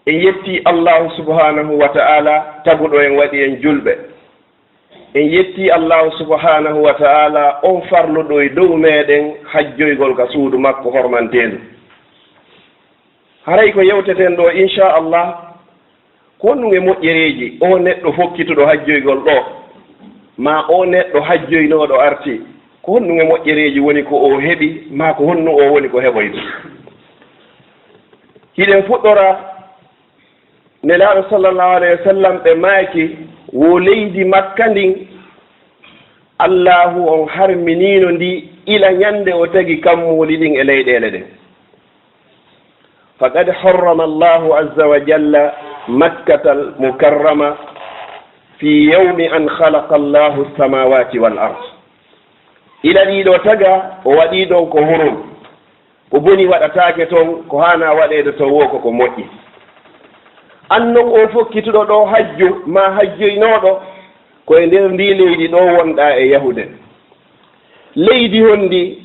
en yetti allahu subhanahu wa ta'ala taguɗo en waɗi en julɓe. En yetti allahu subhanahu wa ta'ala on farluɗo e dow meɗen hajjoygol ka suudu makko hormantedu. haray ko yewteten ɗo inchallah ko honɗum e moƴƴereji o neɗɗo fokkituɗo hajjoygol ɗo ma o neɗɗo hajjoynoɗo arti ko honɗum e moƴƴereji woni ko o heɓi ma ko honnu o woni ko heɓoyto. hiɗen fuɗɗora nelaaɗo sallallahu alayhi wa sallam ɓe maaki wo leydi makka ndin allahu on harminino ndi ila ñande o tagi kammuli ɗin e leyɗele ɗen. faqad harrama allahu azza wa jalla makkata al mukarrama fi yawmi an khalaqa allahu samawati wal ard. ila ɗiɗo taga o waɗi ɗon ko hurum ko boni waɗatake toon ko hana waɗede to wo ko moƴƴi. annon o fokkituɗo ɗo hajju ma hajjoynoɗo koye nder ndi leydi ɗo wonɗa e yahude. leydi hondi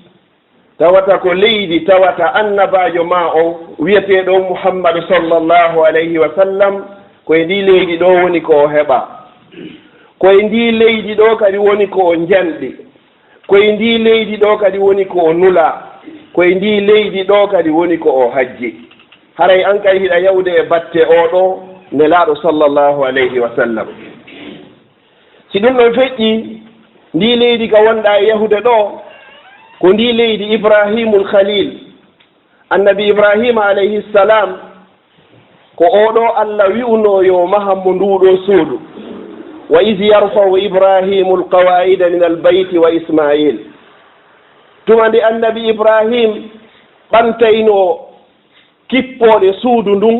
tawata ko leydi tawata annabajo ma on wiyeteɗo muhammadu sallllahu alayhi wa sallam koye ndi leydi ɗo woni ko o heɓa. koye ndi leydi ɗo kadi woni ko o janɗi. koye ndi leydi ɗo kadi woni ko o nula. koye ndi leydi ɗo kadi woni ko o hajji. haray an kay hiɗa yawde e batte oɗo nelaaɗo sallllahu alayhi wa sallam. si ɗum ɗon feƴƴi ndi leydi ka wonɗa e yahude ɗo ko ndi leydi ibrahimul khalil. annabi ibrahima alayhi salam ko oɗo allah wi'uno yo mahammo nduɗo suudu. wa id yarfau ibrahimu lqawaida min albayti wa ismail. tuma nde annabi ibrahim ɓantayno kippoɗe suudu ndun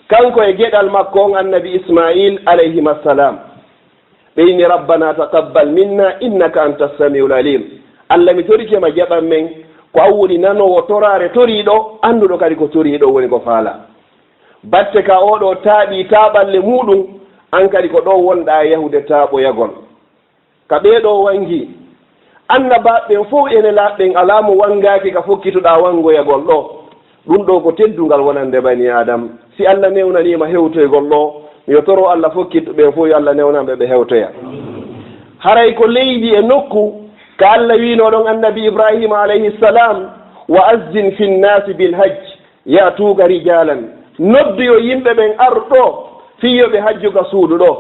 kanko e geɗal makko on annabi ismail alayhim assalam. ɓeyni rabbana taqabbal minna innaka anta samiul alim. allah mi torikema jaɓan men ko an woni nanowo torare toriɗo annduɗo kadi ko toriɗo woni ko faala. batte ka oɗo taaɓi taɓalle muɗum an kadi ko ɗo wonɗa yahude taaɓoyagol. ka ɓeɗo wangi annabaɓɓen fof ene laɓɓen alamu wangaki ka fokkituɗa wangoyagol ɗo. ɗum ɗo ko teddungal wonande bani adam. si allah newnanima hewtoygol ɗo yo toro allah fokkitɓe fof yo allah newnaɓe ɓe hewtoya. haray ko leydi e nokku ka allah winoɗon annabi ibrahima alayhi salam wa azzin fi nnasi bilhajj yatuka rijalan. nodduyo yimɓe ɓen arɗo fiyoɓe hajjuka suudu ɗo.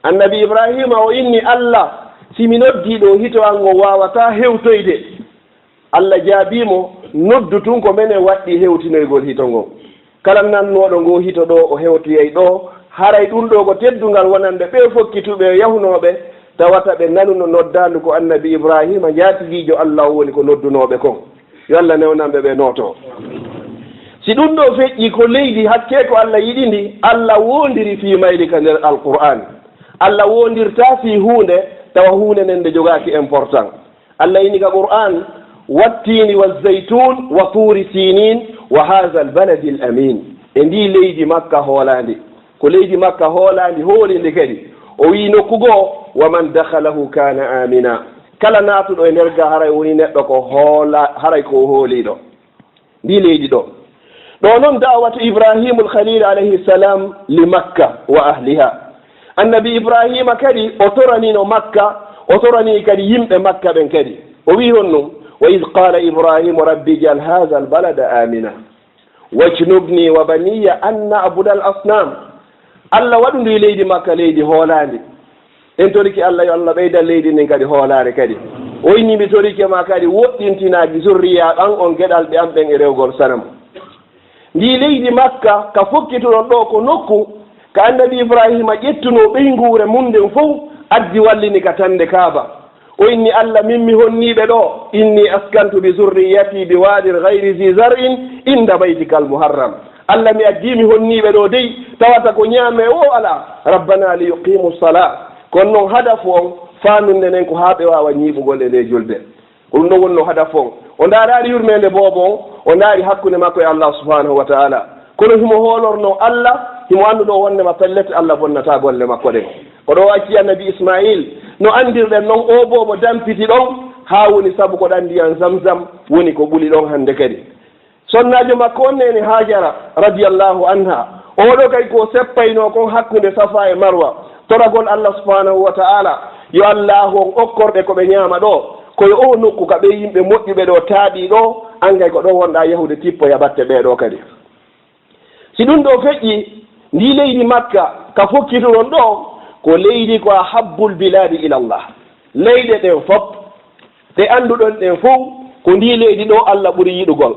annabi ibrahima o inni allah simi noddi ɗo hito an o wawata hewtoyde. allah jaabimo noddu tun ko menen waɗɗi hewtinoygol hito ngo. kala nannoɗo ngo hito ɗo o hewtoyay ɗo. haray ɗum ɗo ko teddungal wonande ɓe fokkituɓe yahnoɓe tawata ɓe nanuno noddandu ko annabi ibrahima jaatigijo allah woni ko noddunoɓe kon. yo allah newnanɓe ɓe nooto. si ɗum ɗo feƴƴi ko leydi hakke ko allah yiɗi ndi allah wondiri fi mayli ka nder alqur'an. allah wondirta fi hunde tawa hunde nden nde jogaki important. allah ini ka qur'an wattini wazaytun wa turi sinin wa hadha albaladi l amin. e ndi leydi makka hoolandi ko leydi makka hoolandi hoolindi kadi o wi nokkugoo wa man dakhalahu kana amina. kala naatuɗo e nder ga haray woni neɗɗo ko hoola haray ko hooliɗo ndi leydi ɗo. ɗo noon dawatu ibrahimul khalil alayhi salam li makka wa ahliha. annabi ibrahima kadi o toranino makka o torani kadi yimɓe makka ɓen kadi o wi honno wa id qala ibrahimu rabbi jal hadha albalada amina wajnubni wa baniya an nabuda al asnam. allah waɗu ndi leydi makka leydi hoolandi. en toriki allah yo allah ɓeyda leydi ndin kadi hoolare kadi o inni mi torike ma kadi woɗɗintinaji zurriya ɓan on geɗal ɓe an ɓen e rewgol sanam. ndi leydi makka ka fokkituɗon ɗo ko nokku ka annabi ibrahima ƴettuno ɓeynguure mum nden fof addi wallini ka tande kaaba. o inni allah min mi honniɓe ɗo inni askantu bi zurriyati bi wadin gayri zi zar'in inda baytika al muharram. allah mi addi mi honniɓe ɗo dey tawata ko ñaame o ala rabbana li yuqimu salat. kono noon hadafu on faaminde nen ko haa ɓe wawa ñiiɓugol e nde julde. ko ɗum ɗo wonno hadafu on. o ndaaraari yurmede boobo on o ndaari hakkunde makko e allah subhanahu wa taala. kono himo hoolorno allah himo annduɗo wondema pellete allah bonnata golle makko ɗen. ko ɗo acci annabi ismail no andirɗen noon o boobo dampiti ɗon haa woni sabu ko ɗan ndiyan zamzam woni ko ɓuli ɗon hannde kadi. sonnajo makko on nene hajara radiallahu anha oɗo kay ko seppayno kon hakkunde safa e marwa toragol allah subhanahu wa ta'ala yo allah on okkorɓe ko ɓe ñaama ɗo koye o nokku ka ɓe yimɓe moƴƴuɓe ɗo taaɗi ɗo angay ko ɗo wonɗa yahude tippo yaɓatte ɓeɗo kadi si ɗum ɗo feƴƴi ndi leydi makka ka fokkitoɗon ɗo ko leydi ko a habbul biladi ilallah leyɗe ɗen fof ɗe annduɗon ɗen fof ko ndi leydi ɗo allah ɓuri yiɗugol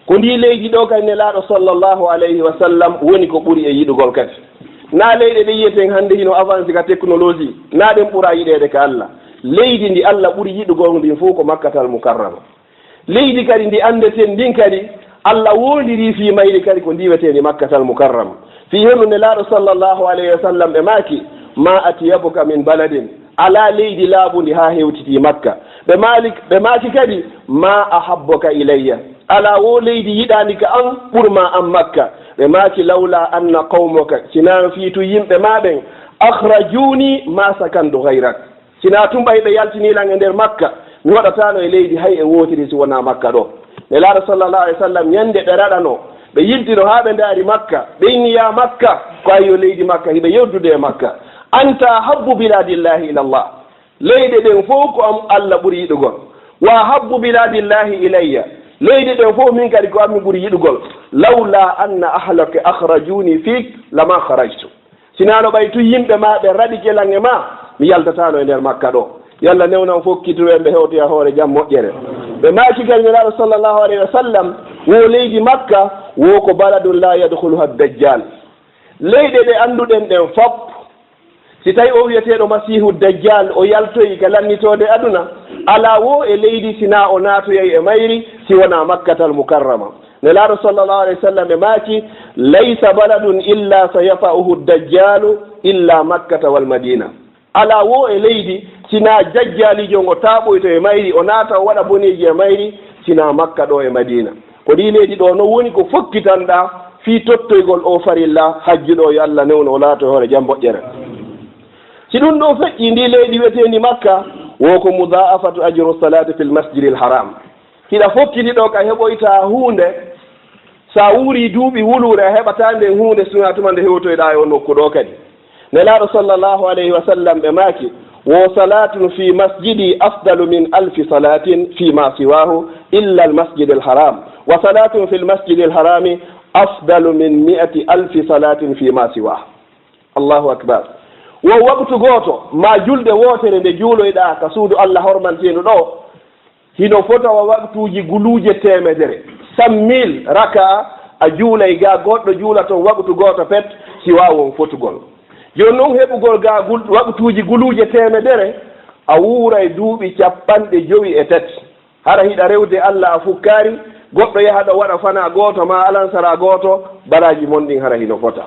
ko ndi leydi ɗo kadi nelaaɗo sallllahu alayhi wa sallam woni ko ɓuri e yiɗugol kadi na leyɗe ɗe yiyeten hannde hino avance ka technologie na ɗen ɓura yiɗede ka allah leydi ndi allah ɓuri yiɗugol ndin fof ko makkatal mukarrama leydi kadi ndi andeten ndin kadi allah wondiri fi mayri kadi ko ndiweteni makkatal mukarrama fi heno nelaaɗo sallllahu alayhi wa sallam ɓe maaki ma atiyabuka min baladin ala leydi laabundi ha hewtiti makka ɓe maaki kadi ma ahabbuka ilayya ala wo leydi yiɗani ka an ɓurma an makka ɓe maaki lawla anna qawmoka sina fiitu yimɓe maɓen akhrajuni ma sakandu hayrak sina tumbay ɓe yaltinilan e nder makka mi waɗatano e leydi hay e wotiri si wona makka ɗo nelaaɗo sallllahu alih w sallam ñande ɓe raɗano ɓe yiltino ha ɓe ndaari makka ɓe inni ya makka ko ayyo leydi makka hiɓe yewdude e makka anta habbu biladillahi ila llah leyɗe ɗen fof ko am allah ɓuri yiɗugol wa habbu biladillahi ilayya leyɗe ɗen fof min kadi ko ammi ɓuri yiɗugol lawla anna ahlaka akhrajuni fik lama kharajtu sinano ɓay tu yimɓe ma ɓe raɗi kelange ma mi yaltatano e nder makka ɗo yalla newnan fof kittuɓe ɓe hewtoya hoore jaam moƴƴere ɓe maaki kadi nelaaɗo sallllahu alayhi wa sallam wo leydi makka wo ko baladun la yadkhuluha dajjal leyɗe ɗe annduɗen ɗen fof si tawi o wiyeteɗo masihu dajjal o yaltoyi ka lannitode aduna ala wo e leydi sina o naatoyay e mayri si wona makkatal mukarrama nelaaɗo sallllahu alayhi wa sallam ɓe maaki laysa baladun illa sayafa'uhu dajjalu illa makkata wal madina ala wo e leydi sina dajjalijo ngo taaɓoyto e mayri o naata o waɗa boneji e mayri sina makka ɗo e madina ko ɗi leydi ɗo no woni ko fokkitanɗa fi tottoygol o farilla hajjuɗo yo allah newno o laato hoore jam moƴƴere si ɗum ɗo feƴƴi ndi leydi wiyetendi makka wo ko mudaafatu ajru salati fi lmasjidi l haram hiɗa fokkiti ɗo ka heɓoyta hunde sa wuuri duuɓi wulure a heɓata nden hunde suna tuma nde hewtoyɗa e o nokku ɗo kadi nelaaɗo sallllahu alayhi wa sallam ɓe maaki wo salatun fi masjidi afdalu min alfi salatin fi ma siwahu illa almasjid alharam wa salatun fi lmasjidi alharami afdalu min 100 alfi salatin fi ma siwahu allahu akbar wo waktu gooto ma julde wootere nde juuloyɗa ka suudu allah hormantino ɗo hino fotawa waktuji guluuje temedere 100 000 raka a juulay ga goɗɗo juula toon waktu gooto pet si wawon fotugol joni noon heɓugol ga waktuji guluuje temedere a wuuray duuɓi 50 hara hiɗa rewde allah a fukkari goɗɗo yaha ɗo waɗa fana gooto ma alansara gooto baraji mon ɗin hara hino fota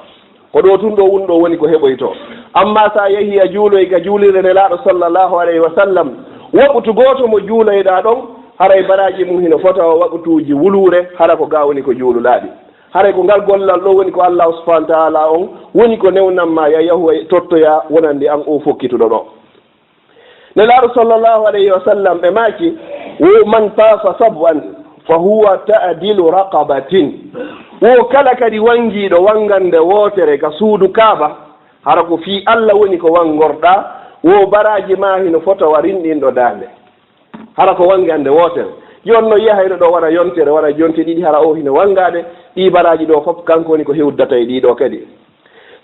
ko ɗo tun ɗo woni ɗo woni ko heɓoyto amma sa yehi a juuloy ka juulirde nelaaɗo sallllahu alayhi wa sallam waktu gooto mo juuloyɗa ɗon haray baraji mum hino fota o waktuji wulure hara ko ga woni ko juululaaɗi haray ko ngal gollal ɗo woni ko allahu subahana taala on woni ko newnanma ya yahu tottoya wonande an o fokkituɗo ɗo nelaaɗo sallllahu alayhi wa sallam ɓe maaki wo man tafa sab'an fa huwa ta'dilu raqabatin wo kala kadi wangiɗo wangande wootere ka suudu kaaba hara ko fi allah woni ko wangorɗa wo baraji ma hino fotawa rinɗinɗo dande hara ko wangande wootere jonno yahayɗo ɗo waɗa yontere waɗa jonte ɗiɗi hara o hino wangade ɗi baraji ɗo fof kanko woni ko hewdata e ɗiɗo kadi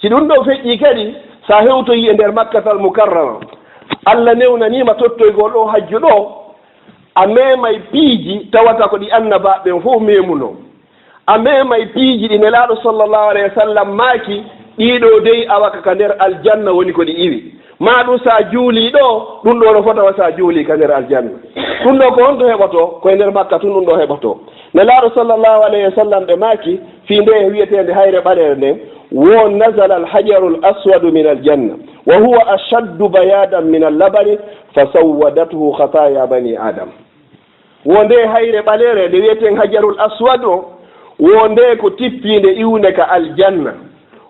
si ɗum ɗo feƴƴi kadi sa hewtoyi e nder makkatal mukarrama allah newnanima tottoygol ɗo hajju ɗo a memay piiji tawata ko ɗi annabaɓen fof memuno a memay piiji ɗi nelaaɗo sallllahu alayhi wa sallam maaki ɗiɗo dey awaka ka nder aljanna woni ko ɗi iwi ma ɗum sa juuli ɗo ɗum ɗo no fotawa sa juuli ka nder aljanna ɗum ɗo ko honto heɓoto koye nder makka tun ɗum ɗo heɓoto nelaaɗo sallllahu alayhi wa sallam ɓe maaki fi nde wiyetede hayre ɓaɗere nden wo nasala alhajaru l aswadu min aljanna wa huwa ashaddu bayadan min allabani fa sawwadathu khataya bani adam wo nde hayre ɓalere nde wiyeten hajarul aswad o wo nde ko tippinde iwne ka aljanna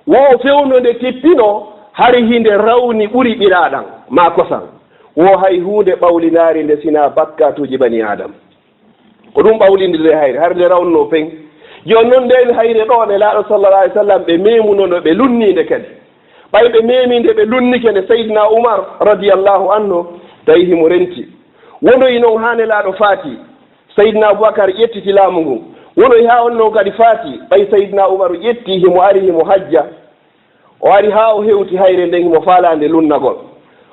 wo fewno nde tippino hari hinde rawni ɓuri ɓiraɗan ma kosan wo hay hunde ɓawlinari nde sina bakkatuji bani adam ko ɗum ɓawlinde nde hayre har nde rawnuno pen joni noon nden hayre ɗo nelaɗo sallallah alih w sallam ɓe memunono ɓe lunnide kadi ɓay ɓe meminde ɓe lunnike nde seydna oumar radiallahu anhu tawi himo renti wonoyi noon ha nelaɗo faati seydna aboubacar ƴettiti laamu ngu wonoyi ha on noon kadi faati ɓay seydna oumar ƴetti himo ari himo hajja o ari ha o hewti hayre nden himo faalande lunnagol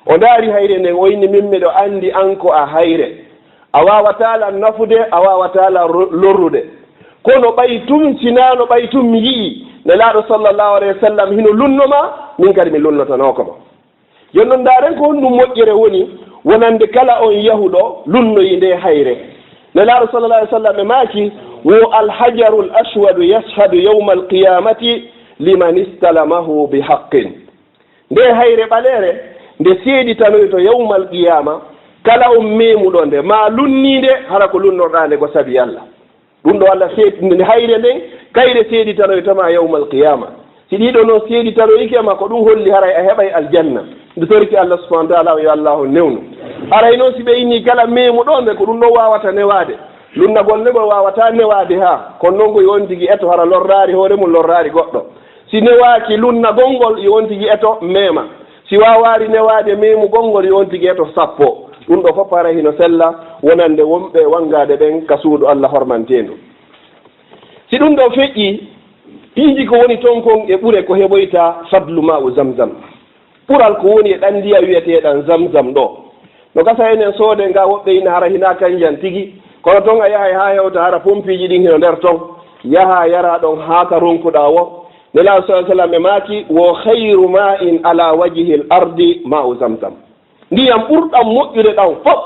o ndaari hayre nden o inni min miɗo andi an ko a hayre a wawatala nafude a wawatala lorrude kono ɓay tum sinano ɓay tum mi yii nelaɗo sallllahu alayhi wa sallam hino lunnoma min kadi mi lunnotanokoma joni noon ndaren ko honɗum moƴƴere woni wonande kala on yahuɗo lunnoyi nde hayre nelaɗo sallallah alih w sallam e maaki wo alhajaru l aswadu yashhadu yawma alqiyamati liman istalamahu bi haqqin nde hayre ɓaleere nde seeɗitanoy to yawma alqiyama kala on memuɗo nde ma lunnide hara ko lunnorɗa nde ko sabi allah ɗum ɗo allah seeɗi hayre nden kayre seeɗitanoytoma yawma alqiyama si ɗiɗo noon seeɗitanoykema ko ɗum holli haray a heɓay aljanna nde toriki allah subahana wa taala yo allahu newnu haray noon si ɓe inni kala memuɗo nde ko ɗum ɗon wawata newade lunnagol nde gol wawata newade ha kono noon ko yon tigui eto hara lorrari hoore mum lorrari goɗɗo si newaki lunnagol ngol yon tigui eto mema si wawari newade memugol ngol yon tigui eto sappo ɗum ɗo fof hara hino sella wonande wonɓe wangade ɓen ka suudu allah hormantendu si ɗum ɗo feƴƴi piiji ko woni toon kon e ɓure ko heɓoyta fadlu ma u zamzam ɓural ko woni e ɗan ndiya wiyeteɗan zamzam ɗo no gasa enen soode nga woɓɓe ina hara hina kanjan tigi kono toon a yahay ha hewta hara pompiji ɗin hino nder toon yaha yara ɗon ha ka ronkuɗa wo nelaɗo sa sallam e maaki wo hayru ma in ala wajhi l ardi ma u zamzam ndiyam ɓurɗam moƴƴude ɗan fof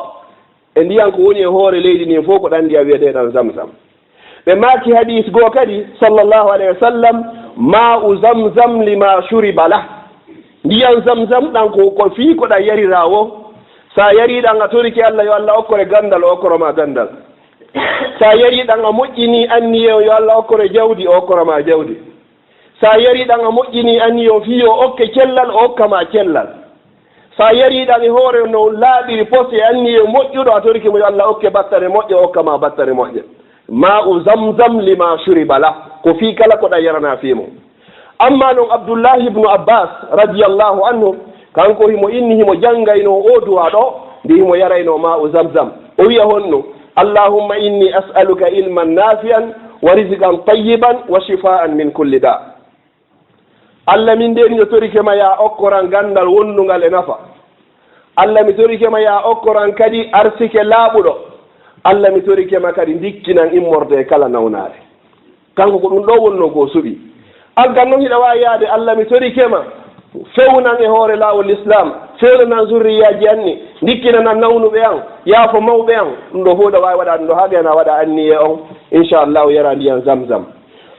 e ndiyan ko woni e hoore leydi ndin fof ko ɗan ndiya wiyeteɗan zamzam ɓe maaki hadis goo kadi sallllahu alayhi wa sallam ma u zamzam lima shuriba lah ndiyan zamzam ɗan ko fii ko ɗa yarira wo sa yariɗan a toriki allah yo allah okkore gandal o okkoroma gandal sa yariɗan a moƴƴini anniye yo allah okkore jawdi o okkoroma jawdi sa yariɗan a moƴƴini anniyo fiyo okke cellal o okkama cellal sa yariɗan e hoore no laaɓiri poste anniye moƴƴuɗo a toriki mo yo allah okke battane moƴƴe o okkama battane moƴƴe ma u zamzam lima shuriba lah ko fii kala ko ɗa yarana fiimo amma noon abdoullahi ibnu abbas radiallahu anhu kanko himo inni himo janngayno o duwa ɗo nde himo yarayno ma u zamzam o wiya honno allahumma inni as'aluka ilman nafian wa risqan tayyiban wa shifaan min kulli da allah min ndeni yo torikema ya okkoran gandal wonnungal e nafa allah mi torikema ya okkoran kadi arsike laaɓuɗo allah mi torikema kadi dikkinan immorde kala nawnare kanko ko ɗum ɗo wonno ko suɓi aggan noon hiɗa wawi yaade allah mi torikema fewnan e hoore laawol islam fewnanan zurriyaji anni dikkinanan nawnuɓe an yaafo mawɓe an ɗum ɗo fof ɗa wawi waɗa ɗum ɗo haagana waɗa anniye on inchallahu yara ndiyan zamzam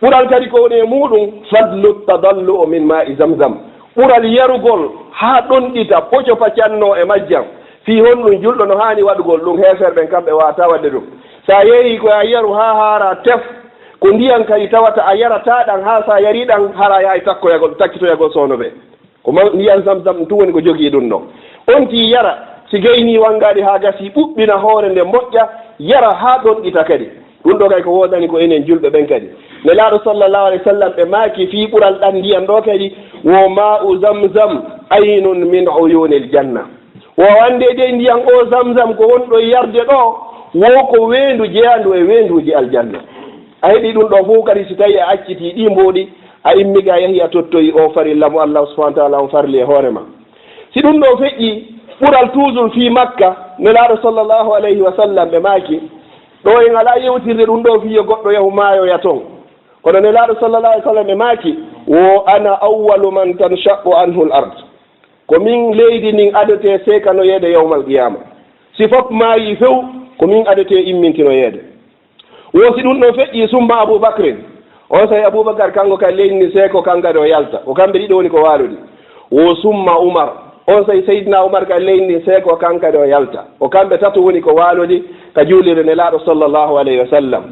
ɓural kadi ko woni e muɗum fadlu tadallu o min ma i zamzam ɓural yarugol ha ɗonɗita poco paccanno e majjam fi honɗum julɗo no hani waɗugol ɗum heferɓen kamɓe wawata wadde ɗum sa yeehi ko a yaru ha haara tef ko ndiyan kadi tawata a yarataɗan ha sa yariɗan hara yahay takkoyagol takkitoyagol sowno ɓe ko ndiyan zamzam ɗum tun woni ko jogii ɗum ɗo on ti yara si gayni wangaɗi ha gasi ɓuɓɓina hoore nde moƴƴa yara ha ɗonɗita kadi ɗum ɗo kay ko wodani ko enen julɓe ɓen kadi nelaɗo sallllahu alayhi wa sallam ɓe maaki fi ɓural ɗan ndiyan ɗo kadi wo ma u zamzam aynun min uyunil janna wo wande de ndiyan o zamzam ko wonɗo yarde ɗo wo ko weendu jeyandu e weenduji aljanna a heeɗi ɗum ɗo fof kadi si tawi a acciti ɗi mboɗi a immiga yahi a tottoyi o farilla mo allah subahana taala on farli e hoore ma si ɗum ɗo feƴƴi ɓural toujours fi makka nelaɗo sallllahu alayhi wa sallam ɓe maaki ɗo en ala yewtirde ɗum ɗo fiyo goɗɗo yahu maayoya toon kono nelaɗo sallllahu alih w sallam ɓe maaki wo ana awwalu man tanshaqu anhu l ard ko min leydi ndin adete sekanoyeede yawmal qiyama si fof maayi few ko min adete immintinoyeede wo si ɗum ɗo feƴƴi summa aboubacrin on sawi aboubacar kanko kadi leydi ndi seeko kankade o yalta ko kamɓe ɗiɗo woni ko waaluɗi wo summa oumar on sawi seydina oumar kadi leydi ndi seeko kankade o yalta o kamɓe tato woni ko waaluɗi ka juulire nelaaɗo sallllahu alayhi wa sallam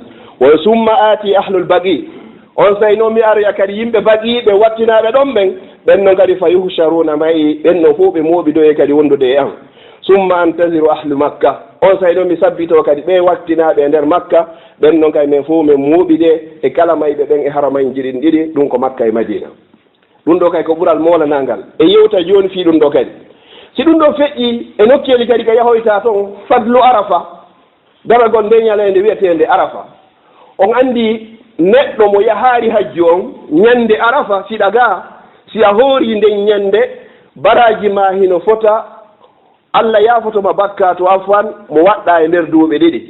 wo summa aati ahlul baqi on sawi noon mi aroya kadi yimɓe baqiɓe wattinaɓe ɗon ɓen ɓen noon kadi fa yuhsharuna mayi ɓen no fof ɓe mooɓidoye kadi wondude e an summa antasiru ahlu makka on say ɗo mi sabbito kadi ɓe waktinaɓe e nder makka ɓen noon kay min fof min muuɓide e kala mayɓe ɓen e haramayn jiɗin ɗiɗi ɗum ko makka e madina ɗum ɗo kay ko ɓural molanangal e yewta joni fi ɗum ɗo kadi si ɗum ɗo feƴƴi e nokkeli kadi ko yahoyta toon fadlu arafa daragol nde ñalede wiyetede arafa on andi neɗɗo mo yahaari hajju on ñande arafa siɗa ga si a hoori nden ñande baraji ma hino fota Allah yafotoma bakka to afwan mo waɗɗa e nder duuɓe ɗiɗi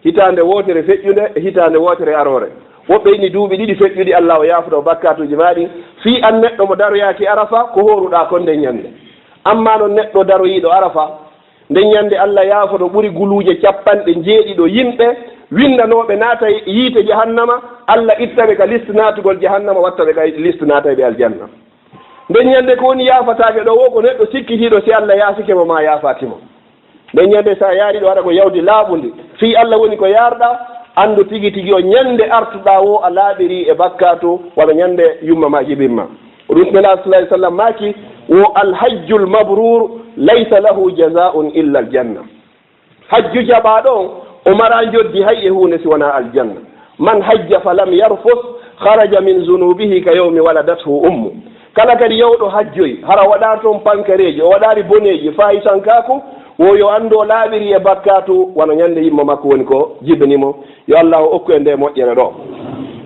hitande wotere feƴƴude e hitande wotere arore woɓɓe ini duuɓi ɗiɗi feƴƴuɗi Allah o yafotoma bakkatuji maɗi fi an neɗɗo mo daroyaki arafa ko horuɗa kon nden ñande amma noon neɗɗo daroyiɗo arafa nden ñande Allah yafoto ɓuri guluuje 90 yimɓe windanoɓe naata yiite jahannama Allah ittaɓe ka liste natugol jahannama wattaɓe ka liste naataɓe aljanna nden ñande ko woni yafataɓe ɗo wo ko neɗɗo sikkitiɗo si Allah yasikemo ma yafatimo nden ñande sa yaari ɗo waɗa ko yawdi laaɓundi fi Allah woni ko yarɗa andu tigi tigi o ñande artuɗa wo a laaɓiri e bakkatu walla ñande yumma ma jibinma ɗum nela sallah sallam maki wo alhajjul mabrur laysa lahu jazaun illa aljanna hajju jaɓaɗo o mara joddi hay e hunde si wona aljanna man hajja falam yarfus kharaja min zunubihi ka yawmi waladathu ummu kala kadi yawɗo hajjoyi hara waɗa toon pankareji o waɗari boneji fayi sankako wo yo anndo laaɓiri e bakkatu wano ñande yimma makko woni ko jibinimo yo Allah o okku e nde moƴƴere ɗo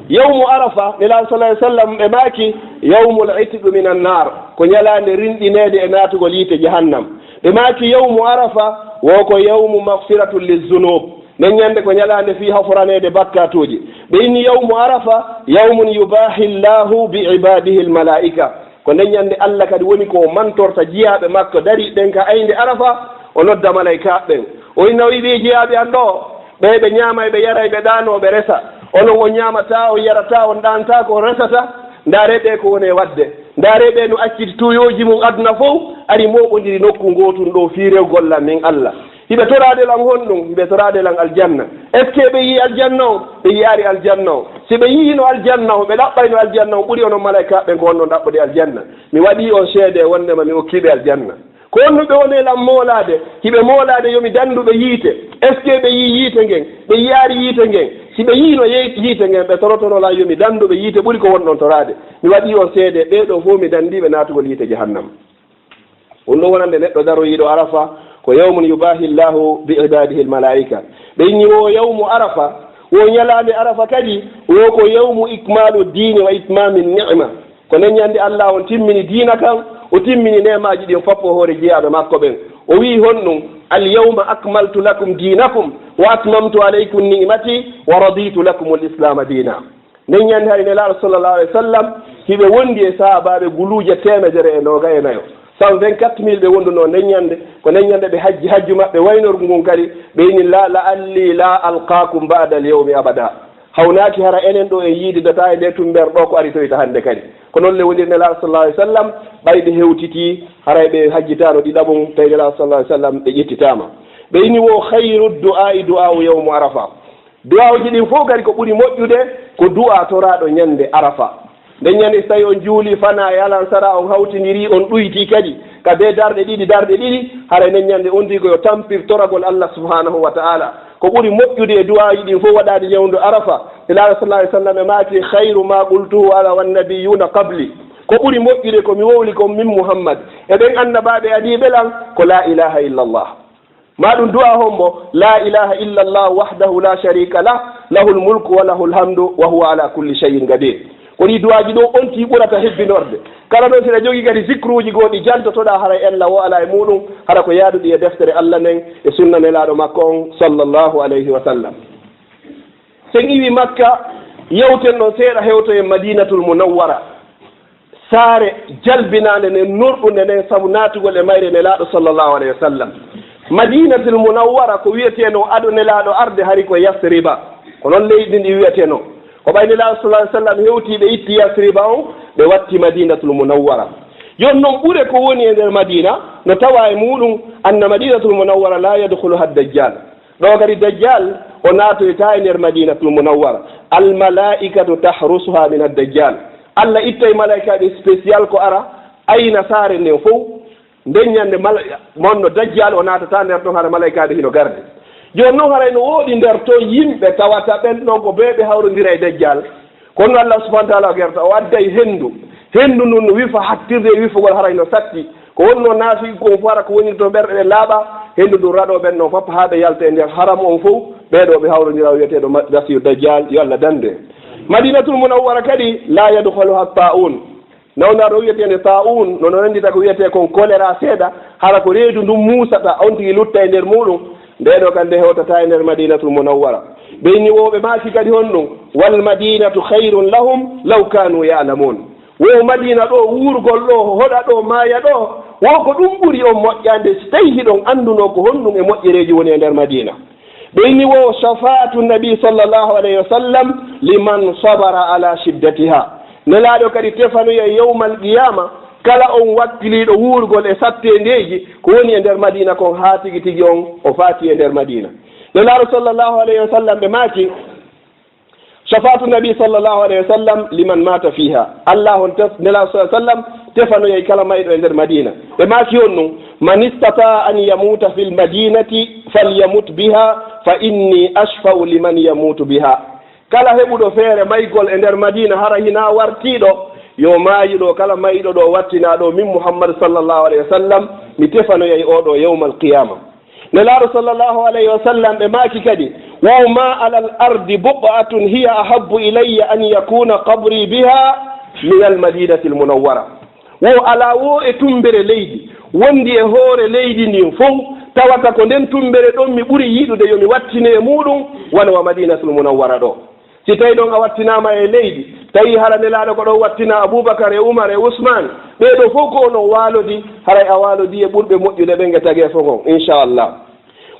yawmu arafa nelaɗo sallah sallam ɓe maaki yawmul itiqu min annar ko ñalande rinɗinede e natugol yiite jahannam ɓe maaki yawmu arafa wo ko yawmu magfiratu lizunub nden ñande ko ñalande fi hafranede bakkatuji ɓe inni yawmu arafa yawmun yubahi llahu bi ibadihi almalaika ko nden ñande Allah kadi woni ko mantorta jiyaɓe makko dari ɗen ka aynde arafa o nodda malaika ɓen o inna o yiɓi jiyaɓe an ɗo ɓe ɓe ñaama ɓe yara ɓe ɗanoɓe resa onon o ñamata o yarata on ɗanta ko resata ndareɓe ko woni wadde ndareɓe no acciti tuyoji mum aduna fof ari moɓodiri nokku gotun ɗo fi rewgolla min Allah hiɓe toradelan honɗum hiɓe toradelan aljanna est ce que ɓe yi aljanna o ɓe yiyari aljanna o si ɓe yino aljanna o ɓe ɗaɓɓayno aljanna o ɓuuri onon malaika ɓe ko wonno ɗaɓɓude aljanna mi waɗi on seede wondema mi hokkiɓe aljanna ko wonnuɓe wonelan moolade hiɓe moolade yomi danduɓe yiite est ce que ɓe yi yiite ngen ɓe yiyari yiite ngen si ɓe yino yiite ngen ɓe torotonola yomi danduɓe yiite ɓuuri ko wonɗon torade mi waɗi on seede ɓeɗo fof mi dandiɓe natugol yiite jahannam on ɗo wonande neɗɗo daroyiɗo arafa ko yawmun yubahi llahu bi ibadihi almalaika ɓe inni wo yawmu arafa wo ñalande arafa kadi wo ko yawmu ikmalu dini wa itmami ni'ma ko nen ñande Allah on timmini diina kan o timmini nemaji ɗin fof o hoore jeyaɓe makko ɓen o wi honɗum alyawma akmaltu lakum dinakum wa atmamtu alaykum ni'mati wa raditu lakum alislama dina nden ñande hay nelaɗo sallllahu alayhi wa sallam hiɓe wondi e sahabaɓe guluuje 124 124 ɓe wonduno nden ñande ko nden ñande ɓe hajju maɓɓe waynorgu ngun kadi ɓe ini la alli la alqakum ba'da al yawmi abada hawnaki hara enen ɗo e yiididata e nde tumber ɗo ko ari toyta hannde kadi ko noon le wondir nelaɗo sallallahu alayhi wa sallam ɓayde hewtiti haray ɓe hajjitano ɗiɗaɓum tawi nelaɗo sallallahu alayhi wa sallam ɓe ƴettitama ɓe ini wo hayru du'ai du'au yawmu arafa du'auji ɗin fof kadi ko ɓuuri moƴƴude ko du'a toraɗo ñande arafa nden ñande so tawi on juuli fana e alansara on hawtidiri on ɗoyti kadi ka be darɗe ɗiɗi haray nden ñande on ndi koyo tampir toragol Allah subhanahu wa ta'ala ko ɓuri moƴƴude e duwaji ɗin fof waɗade ñawdu arafa ilalah sallah alih sallam e maati hayru ma qultuhu ala wannabiyuna qabli ko ɓuri moƴƴude komi wowli kon min mouhammad e ɓen annabaɓe adiɓe lan ko la ilaha illa allah ma ɗum du'a hombo la ilaha illa allah wahdahu la sharika lah lahu lmulku wa lahu lhamdu wa huwa ala kulli cheyin gadir ko ɗi duwaji ɗo onti ɓurata hebbinorde kala ɗon siɗa jogui kadi zicruji goɗi jaltotoɗa hara ella wo ala e muɗum hara ko yaaduɗi e deftere Allah nden e sunna nelaɗo makko on sallllahu alayhi wa sallam sen iwi makka yewten ɗon seeɗa hewto e madinatul munawwara saare jalbinande nden nurɗunde nden saabu natugol e mayre nelaɗo sallllahu alayhi wa sallam madinatul munawwara ko wiyeteno aɗo nelaɗo arde hari ko yasriba ko noon leydi ndi wiyeteno ko ɓayni nelaɗo sallah sallam hewtiɓe itti yasriba on ɓe watti madinatul munawwara jon noon ɓure ko woni e nder madina no tawa e muɗum anna madinatul munawwara la yadkhuluha dajjal ɗo kadi dajjal o natoyta e nder madinatul munawwara almalaikatu tahrusuha min addajjal Allah itta e malaikaɓe spécial ko ara ayna saare nden fof nden ñande monno dajjal o natata nder ɗon hara malaikaɓe hino garde joni noon haray no wooɗi nder to yimɓe tawata ɓen ɗon ko ɓeɓe hawrodira e dajjal kono Allah subahana taala o gerta o adday hendu ndun no wifa hattirde e wifugol haray no satti ko wonno naafi kon fof ara ko woni to ɓerɗe ɗe laaɓa hendu ndu raɗo ɓen ɗon fof haa ɓe yalta e nder haram on fof ɓeeɗo ɓe hawrodira wiyeteɗo gasiyu dajjal yo Allah dande madinatul munawwara kadi la yadkhuluha ta'un nawnaɗo wiyetede ta'un nono nandita ko wiyete kon choléra seeɗa hara ko reedu ndum muusata on tigi lutta e nder muɗum ndeɗo kande hewtata e nder madinatul munawwara ɓeyni woɓe maaki kadi hon ɗum wal madinatu hayrun lahum law kanu ya'lamun wo madina ɗo wuurgol ɗo hoɗa ɗo maaya ɗo wo ko ɗum ɓuri on moƴƴande so tawi hiɗon annduno ko honɗum e moƴƴereji woni e nder madina ɓeyni wo shafatu nabi sallllahu alayhi wa sallam liman sabara ala shiddatiha nelaɗo kadi tefanoya yawmal qiyama kala on wakkiliɗo wuurgol e sattendeji ko woni e nder madina kon ha tigi tigi on o faati e nder madina nelaɗo sallllahu alayhi wa sallam ɓe maaki shafatu nabi sallllahu alayhi wa sallam liman mata fiha allah on nelaɗo sa sallam tefanoyay kala mayɗo e nder madina ɓe maaki on ɗum man istata an yamuta fi lmadinati falyamut biha fa inni ashfau liman yamutu biha kala heɓuɗo feere maygol e nder madina hara hina wartiɗo yo maayiɗo kala mayiɗo ɗo wattinaɗo min muhammad sallllahu alayhi wa sallam mi tefanoyay oɗo yawma alqiyama nelaɗo sallllahu alayhi wa sallam ɓe maaki kadi wo ma ala l ardi buqatun hiya ahabu ilayya an yakuna qabri biha min almadinati almunawwara wo ala wo e tumbere leydi wondi e hoore leydi ndin fof tawata ko nden tumbere ɗon mi ɓuri yiɗude yomi wattine e muɗum wona wa madinatul munawwara ɗo si tawi ɗon a wattinama e leydi tawi hara nelaɗo ko ɗon wattina aboubacar e oumar e ousmane ɓeɗo fof ko onon waalodi haray a waalodi e ɓurɓe moƴƴude ɓe guetage fof on inchallah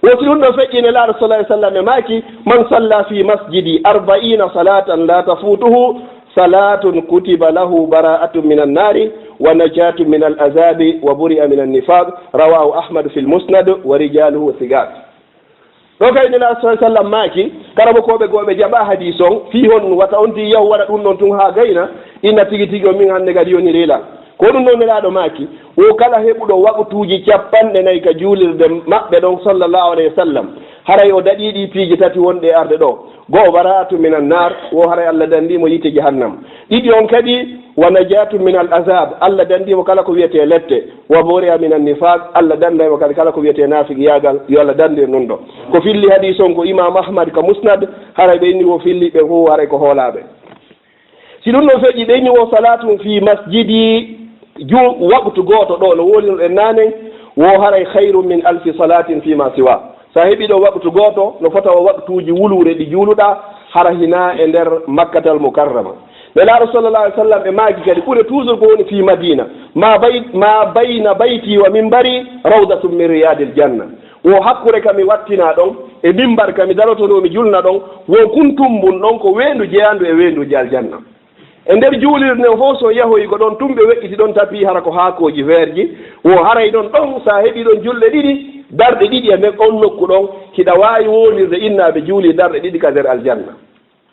wosi ɗum ɗo feƴƴi nelaɗo sallah sallam e maaki man salla fi masjidi 40 salatan la tafutuhu salatun kutiba lahu bara'atun min annari wa najatu min al azabi wa buri'a min annifaq rawahu ahmad fi lmusnad wa rijaluhu sigat ɗo kay nelaɗo sa sallam maaki karabo koɓe goɓe jaɓa hadis on fi hon wata on ti yahu waɗa ɗum ɗon tun ha gayna inna tigi tigi o min hannde kadi yoni reela ko ɗum ɗon nelaɗo maaki wo kala heɓuɗo waɓutuji 40 ka juulirde maɓɓe ɗon sallllahu alayhi wa sallam haray o daɗiɗi piiji tati wonɗe arde ɗo goho baratu min annar wo haray allah dandimo yite jahannam ɗiɗi on kadi wa najatu min al azab allah dandimo kala ko wiyete lette wa borea min annifaq allah dandaymo kadi kala ko wiyete nafik yagal yo allah dandir nun ɗo ko filli hadis on ko imam ahmad ka musnad haray ɓe inni wo filli ɓe fof haray ko hoolaɓe si ɗum ɗon feƴƴi ɓe inni wo salatum fi masjidi waqtu goto ɗo no wolinoɗen nanen wo haray hayru min alfi salatin fima siwa sa heeɓi ɗo waqtu goto no fota o waqtuji wulure ɗi juuluɗa hara hina e nder makkatal mukarrama nelaɗo sallallah alih w sallam e maaki kadi ɓuure toujours ko woni fi madina ma bayna bayti wa mimbari rawdatum min riyadil janna wo hakkure kami wattina ɗon e mimbar kami darotoɗo mi julna ɗon wo kuntumbun ɗon ko weyndu jeyandu e weynduji aljanna e nder juulirde fof so yahoyi ko ɗon tumɓe weƴƴiti ɗon tapi hara ko haakoji verji wo haray ɗon ɗon sa heeɓi ɗon julɗe ɗiɗi darɗe ɗiɗi e nden on nokku ɗon kiɗa wawi wonirde innaɓe juuli darɗe ɗiɗi ka nder aljanna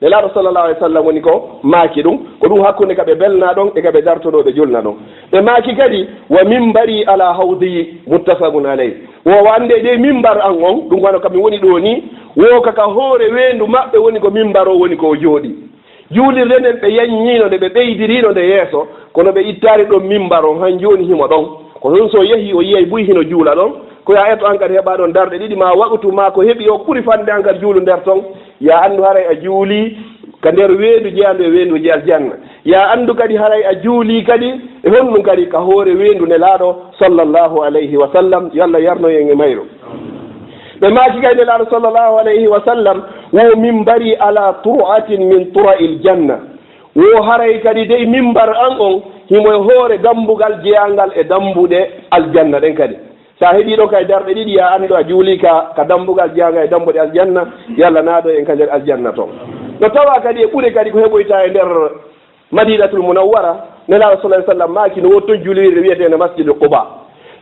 nelaɗo sallllahu alih w sallam woni ko maaki ɗum ko ɗum hakkude kaɓe belna ɗon e kaɓe dartoɗo ɓe julna ɗon ɓe maaki kadi wa mimbari ala hawdi muttafaqun aleyh wo wande ɗe mimbar an on ɗum wano kami woni ɗo ni wo kaka hoore weyndu maɓɓe woni ko mimbar o woni ko jooɗi juulirde nden ɓe yaññino nde ɓe ɓeydirino nde yeeso kono ɓe ittari ɗon mimbar on han joni himo ɗon ko ɗum so yeehi o yiyay buy hino juula ɗon ko ya eto enquête heɓa ɗon darɗe ɗiɗi ma waɓutu ma ko heeɓi o ɓuri fande enquête juulu nder ton ya anndu haray a juuli ka nder weyndu jeyandu e weynduji aljanna ya anndu kadi haray a juuli kadi e honɗum kadi ka hoore weyndu nelaɗo sallllahu alayhi wa sallam yo allah yarnoyen e mayro ɓe maaki kay nelaɗo sallllahu alayhi wa sallam wo mimbari ala turatin min tura'il janna wo haray kadi dey mimbar an on himo hoore dambugal jeyangal e dambuɗe aljanna ɗen kadi sa heeɓi ɗo kay darɗe ɗiɗi ya anndu a juuli ka dambugal jeyangal e dambuɗe aljanna yallah naaɗo en ka nder aljanna to no tawa kadi e ɓuure kadi ko heɓoyta e nder madinatul munawwara nelaɗo salah sallam maaki no wotton julirde wiyetede masjidu quba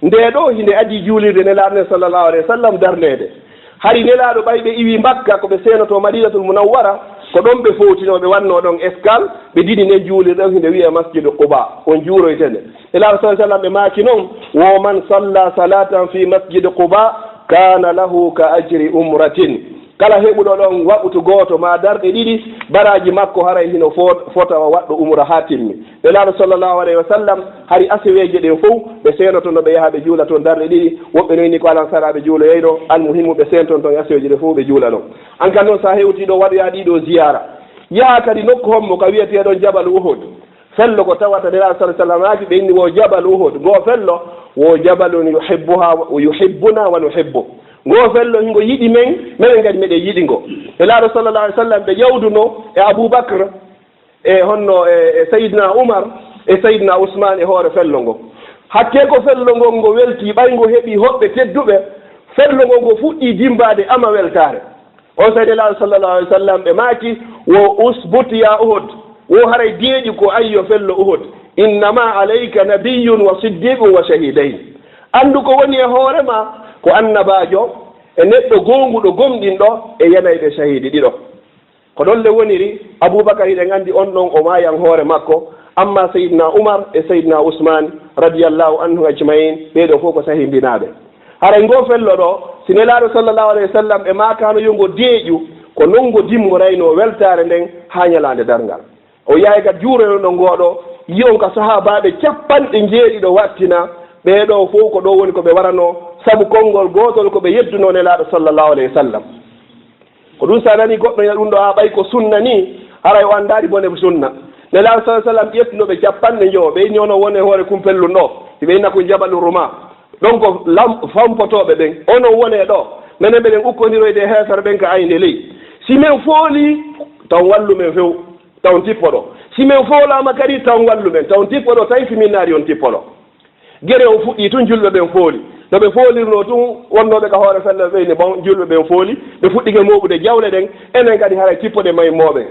nde ɗo hinde adi juulirde nelaɗo nde sallllahu alayhi wa sallam darnede hari nelaɗo ɓay ɓe iwi makka koɓe senoto madinatul munawwara ko ɗon ɓe fowtino ɓe wanno ɗon escale ɓe didi nen juuli ɗon hinde wiya masjidu quba on juuroytene elaɗo sa sallam ɓe maaki noon wo man salla salatan fi masjidi quba kana lahu ka ajri umratin kala heɓuɗo ɗon waɓutu gooto ma darɗe ɗiɗi baraji makko haray hino fota waɗɗo umra ha timmi elaɗo sallllahu alayhi wa sallam hari aseweje ɗen fof ɓe senoto no ɓe yaha ɓe juula toon darɗe ɗiɗi woɓɓe noyni ko alan sara ɓe juuloyeyɗo almuhimu ɓe senton toon aseweje ɗe fof ɓe juula ɗon an kan noon sa hewtiɗo waɗoya ɗiɗo ziyara yaha kadi nokku hommo ka wiyeteɗon jabal uhud fello ko tawata nelaɗo sa sallam aji ɓe inni wo jabal uhud goo fello wo jabalun yuhibbuna wa nuhibbu ngoo fello ngo yiɗi men minen kadi meɗen yiɗi ngo e laaɗo sallallah alih w sallam ɓe ƴawduno e aboubacre e honno e sayidna oumar e sayidna ousmane e hoore fello ngo hakke ko fello ngol ngo welti ɓay ngo heeɓi hoɓɓe tedduɓe fello ngo ngo fuɗɗi dimbade ama weltare on sayde laaɗo sallallah alih w sallam ɓe maaki wo usbut ya uhud wo haray deeƴi ko ayyo fello uhud innama alayka nabiyun wa siddiqun wa shahidayn anndu ko woni e hoorema ko annabajo e neɗɗo gonguɗo gomɗinɗo e yanayɓe shahidi ɗiɗo ko ɗon le woniri aboubacary ɗen anndi on ɗon o mayan hoore makko amma sayidna oumar e sayidna ousmane radiallahu anhu ajmain ɓeɗo fof ko sahindinaɓe haray ngo fello ɗo si nelaɗo sallllahu alayhi wa sallam ɓe makano yo ngo deeƴu ko nongo dimmorayno weltare nden ha ñalande dargal o yahay kadi juuroyono ngoɗo yiyon ka sahabaɓe capanɗe jeeɗiɗo wattina ɓeɗo fof ko ɗo woni ko ɓe warano sabu konngol gotol ko ɓe yedduno nelaɗo sallllahu alayhi wa sallam ko ɗum sa nani goɗɗo ya ɗum ɗo ha ɓay ko sunna ni haray o andari bone sunna nelaɗo sa sallam ƴettunoɓe capanɗe joo ɓe inni ono woni hoore kumpellum ɗo ɓe inna ko jabalu ruma donc fampotoɓe ɓen onon wone ɗo minen ɓeɗen ukkodiroyde heefere ɓen ka ayde ley si min fooli taw wallu men few taw tippoɗo si min foolama kadi taw wallu men taw tippoɗo tawi fiminnaari on tippoɗo gere o fuɗɗi tun julɓe ɓen fooli no ɓe foolirno tun wonnoɓe ka hoore felle ɓeyni bon julɓe ɓen fooli ɓe fuɗɗike moɓude jawle ɗen enen kadi haray tippoɗe maymoɓe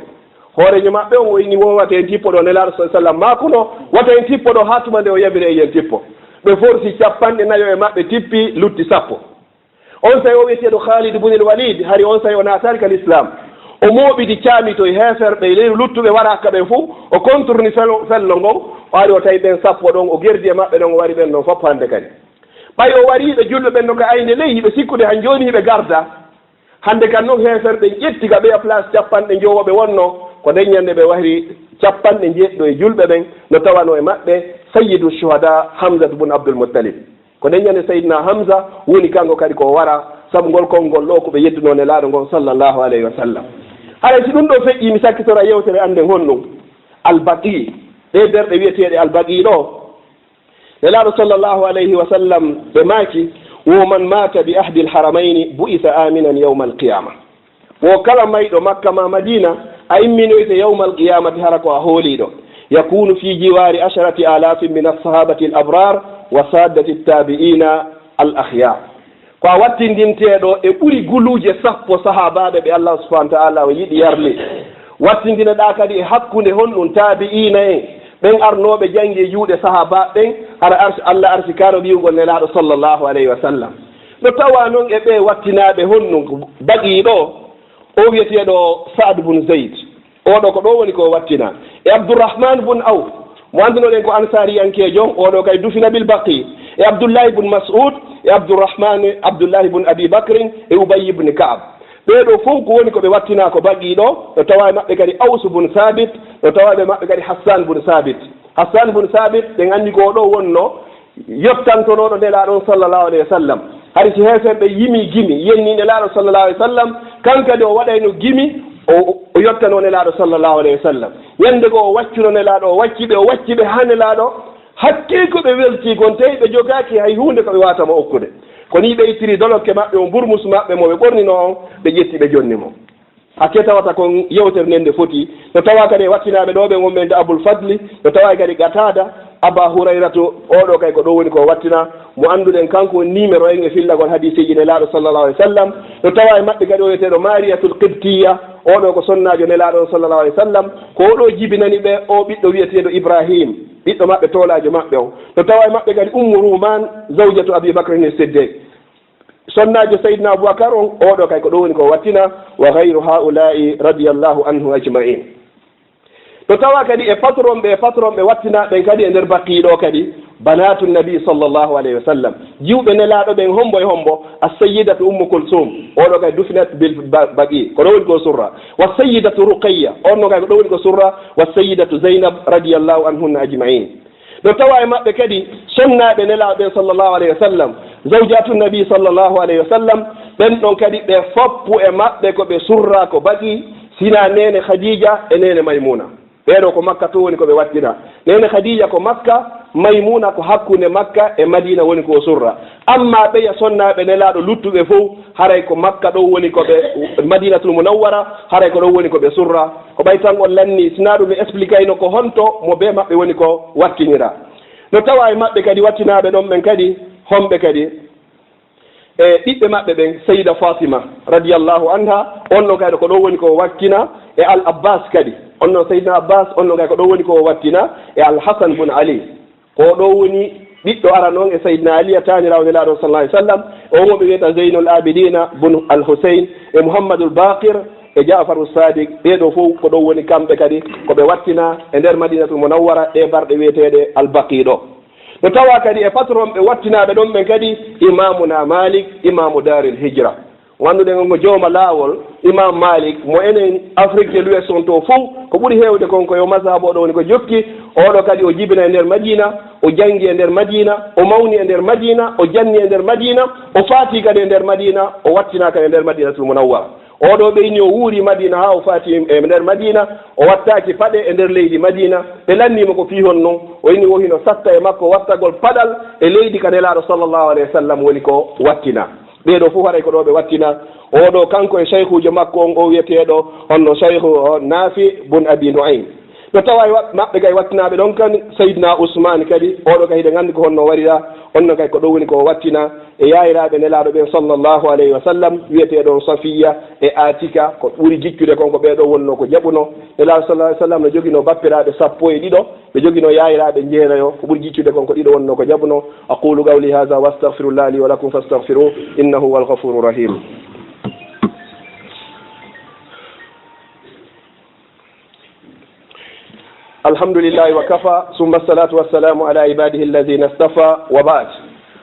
hooreji maɓɓe on wayni wowata en tippoɗo nelaɗo sa sallam makuno wata en tippoɗo ha tuma nde o yamiri e yen tippo ɓe forsi capanɗe nayo e maɓɓe tippi lutti sappo on sayi o wiyeteɗo khalid bunil walid hari on sayi o natari ka l'islam o mooɓidi caamito e heeferɓe leyru luttuɓe waraka ɓen fof o contourni fello ngon o ari o tawi ɓen sappo ɗon o gerdi e maɓɓe ɗon o wari ɓen ɗon fof hannde kadi ɓay o wariɓe julɓe ɓen ɗo ko ayde ley hiɓe sikkude han joni hiɓe garda hannde kan noon heeferɓe ƴetti ka ɓeya place capanɗe jowoɓe wonno ko deññande ɓe wari capanɗe jeeɗiɗo e julɓe ɓen no tawano e maɓɓe sayyidu shuhada hamsatu bun abdoulmuttalib ko deññande sayidna hamsa woni kanko kadi ko wara sabu ngol konngol ɗo ko ɓe yedduno nelaaɗo ngon sallllahu alayhi wa sallam haɗa si ɗum ɗo feƴƴi mi sakkitora yewtere annde honɗum albaqi ɗe derɗe wiyeteɗe albaqi ɗo nelaaɗo sallllahu alayhi wa sallam ɓe maaki wo man mata bi ahdi lharamayni bu'isa aminan yawma alqiyama wo kala mayɗo makka ma madina a imminoyte yawma alqiyamati hara ko a hooliɗo yakunu fi jiwari 10,000 min alsahabati al abrar wa saddati tabi'ina al akhyar ko a wattindinteɗo e ɓuri guluje sappo sahabaɓe ɓe allah subahana taala o yiɗi yarli wattindineɗa kadi e hakkude honɗum tabi'ina en ɓen arnoɓe janggi e juuɗe sahabaɓe ɓen hara allah arsikano wiwgol nelaɗo sallllahu alayhi wa sallam no tawa noon e ɓe wattinaɓe honɗum baqiɗo o wiyeteɗo saad bun zeyd oɗo ko ɗo woni ko wattina e abdourahmane bun awf mo andinoɗen ko ansariyankejo oɗo kay dufina bil baqi e abdoullahi bun mas'ud e abdoullahi bun abi bacrin e ubayi bne kaab ɓeɗo fof ko woni koɓe wattina ko baqiɗo no tawa maɓɓe kadi awsu bun sabit no tawaɓe maɓɓe kadi hassan bun sabit ɓen andi ko ɗo wonno yettantonoɗo nelaɗon sallllahu alayhi wa sallam hay si heeferɓe yimi gimi yenni nelaɗo sallllahu alayhi wa sallam kankadi o waɗayno gimi o yettano nelaɗo sallllahu alayhi wa sallam yande go o waccuno nelaɗo o wacciɓe ha nelaɗo hakke ko ɓe welti gon tawi ɓe jogaki hay hunde koɓe watama okkude ko ni ɓe ittiri dolokke maɓɓe o burmus maɓɓe mo ɓe ɓornino on ɓe ƴetti ɓe jonni mo hakke tawata kon yewtere nden nde foti no tawa kadi wattinaɓe ɗo ɓe wonɓe de aboul fadli no tawa kadi gatada aba hurayratu oɗo kay ko ɗo woni ko wattina mo annduɗen kanko numéro en e fillagol hadisiji nelaɗo sallllahu alayhi wa sallam no tawa e maɓɓe kadi o wiyeteɗo mariatul qibtiya oɗo ko sonnajo nelaɗo sallllahu alayhi wa sallam ko oɗo jibinani ɓe o ɓiɗɗo wiyeteɗo ibrahim ɓiɗɗo maɓɓe tolajo maɓɓe o no tawa e maɓɓe kadi ummu ruman zawjatu abibacrin siddiq sonnajo seydna aboubacar on oɗo kay ko ɗo woni ko wattina wa gayru haulai radiallahu anhu ajmain to tawa kadi e patron ɓe wattina ɓen kadi e nder baqiɗo kadi banatu nabi sallllahu alayhi wa sallam jiwɓe nelaɗo ɓen hombo e hombo assayidatu ummu kulsum oɗo kay dufinat bil baqi ko ɗo woni ko surra wa sayidatu ruqayya onno kay ko ɗo woni ko surra wa sayidatu zeynab radiallahu anhunna ajmain ɗo tawa e maɓɓe kadi sonnaɓe nelaɗo ɓen sallllahu alayhi wa sallam zawjatu nabi sallllahu alayhi wa sallam ɓen ɗon kadi ɓe foppu e maɓɓe ko ɓe surra ko baqi sina nene khadija e nene maymuna ɓeɗo ko makka to woni ko ɓe wattina nene khadija ko makka maymuna ko hakkunde makka e madina woni ko surra amma ɓeya sonnaɓe nelaɗo luttuɓe fof haray ko makka ɗo woni koɓe madinatul munawwara haray ko ɗo woni koɓe surra ko ɓay tan on lanni sina ɗum ɓe expliqué no ko honto mo be maɓɓe woni ko wattinira no tawa e maɓɓe kadi wattinaɓe ɗon ɓen kadi homɓe kadi e ɓiɓɓe maɓɓe ɓen sayida fatima radiallahu anha on ɗo kayɗo ko ɗo woni ko wattina e al abbas kadi on ɗon seydina abbas on ɗo kay ko ɗo woni ko wattina e al hasan bun ali ko ɗo woni ɓiɗɗo ara noon e seydina ali a tanirawo nelaɗo sallah alih sallam o moɓe wiyeta zeynul abidina bun al husayn e mouhammadul bakir e jafaru sadiq ɓeɗo fof ko ɗo woni kamɓe kadi koɓe wattina e nder madinatul munawwara ɗe barɗe wiyeteɗe albaqiɗo no tawa kadi e patron ɓe wattinaɓe ɗon ɓen kadi imamuna malik imamu daril hijra wanduɗen ko jooma laawol imam malik mo enen afrique de l'ouest on to fof ko ɓuri hewde kon ko yo masabo ɗo woni ko jokki oɗo kadi o jibina e nder madina o jangi e nder madina o mawni e nder madina o janni e nder madina o faati kadi e nder madina o wattina kadi e nder madinatul munawwara oɗo ɓeyni o wuuri madina ha o faati e nder madina o wattaki paɗe e nder leydi madina ɓe lannimo ko fihon noon o inni o hino satta e makko wattagol paɗal e leydi ka nelaɗo sallllahu alayhi wa sallam woni ko wattina ɓeɗo fof haray ko ɗo ɓe wattina oɗo kanko e cheikhujo makko on o wiyeteɗo honno cheikhu nafi bun abi nuaym no tawa maɓɓe kay wattinaɓe ɗon kan seydna ousmane kadi oɗo kay hiɗe gandi ko honno warira onno kay ko ɗo woni ko wattina e yayiraɓe nelaɗo ɓen sallllahu alayhi wa sallam wiyeteɗon safiya e atika ko ɓuuri jiccude kon ko ɓeɗo wonno ko jaɓuno nelaɗo sallah alih sallam no joguino bappiraɓe sappo e ɗiɗo ɓe joguino yayiraɓe jeerayo ko ɓuuri jiccude kon ko ɗiɗo wonno ko jaɓuno aqulu qawli hadha wa astahfirullah li wa lakum fastaghfiruh innahu huwa alghafuru rahim alhamdulillahi wa kafa summa salatu wassalamu ala ibadihi alladhina istafa wa ba'd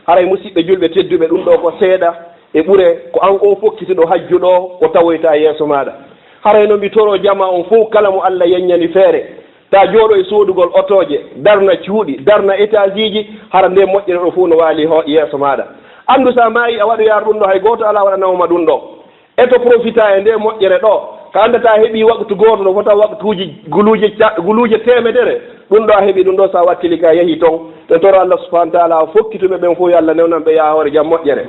haray musidɓe julɓe tedduɓe ɗum ɗo ko seeɗa e ɓure ko an on fokkitiɗo hajjuɗo o tawoyta yeeso maɗa haray no mbitoro jama on fof kala mo Allah yeññani feere ta jooɗo e soodugol otoje darna cuuɗi darna étage ji hara nde moƴƴere ɗo fof no waali yeeso maɗa andu sa maayi a waɗoyar ɗum ɗo hay goto ala waɗanawma ɗum ɗo eto profita e nde moƴƴere ɗo ka andata heeɓi waktu goto ɗo fota waktuji guluje temedere ɗum ɗo a heeɓi ɗum ɗo sa wakkili ka yeehi toon te toro Allah subahanahu wa taala fokkituɓe ɓen fof yo Allah newnan ɓe yaha hoore jaam moƴƴere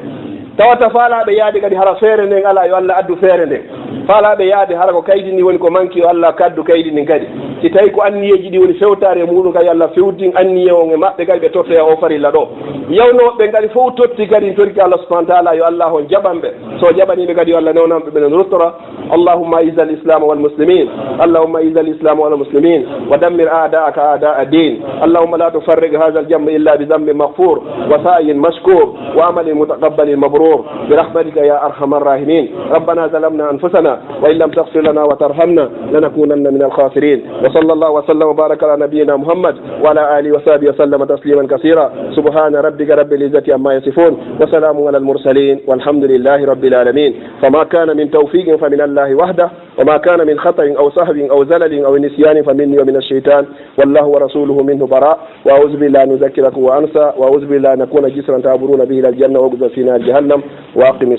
tawata faalaɓe yaade kadi hara feere nden ala yo Allah addu feere nden faalaɓe yaade hara ko kaydi ni woni ko manki yo Allah kaddu kaydi ndin kadi si tawi ko anniyeji ɗi woni fewtare e muɗum kadi Allah fewtin anniye on e maɓɓe kadi ɓe tottoya o farilla ɗo yawnoɓe kadi fof totti kadi torki Allah subahanahu wa taala yo Allah on jaɓanɓe so jaɓaniɓe kadi yo Allah newnanɓe ɓenen ruttora اللهم اعز الاسلام والمسلمين اللهم اعز الاسلام والمسلمين ودمر اعداءك اعداء الدين اللهم لا تفرق هذا الجمع الا بذنب مغفور وسعي مشكور وعمل متقبل مبرور برحمتك يا ارحم الراحمين ربنا ظلمنا انفسنا وان لم تغفر لنا وترحمنا لنكونن من الخاسرين وصلى الله وسلم وبارك على نبينا محمد وعلى اله وصحبه وسلم تسليما كثيرا سبحان ربك رب العزه عما يصفون وسلام على المرسلين والحمد لله رب العالمين فما كان من توفيق فمن الله وحده وما كان من خطأ أو سهو أو زلل أو نسيان فمني ومن الشيطان والله ورسوله منه براء وأعوذ بالله أن نذكركم وأنسى وأعوذ بالله أن نكون جسرا تعبرون به إلى الجنة وأجزى في نار جهنم وأقم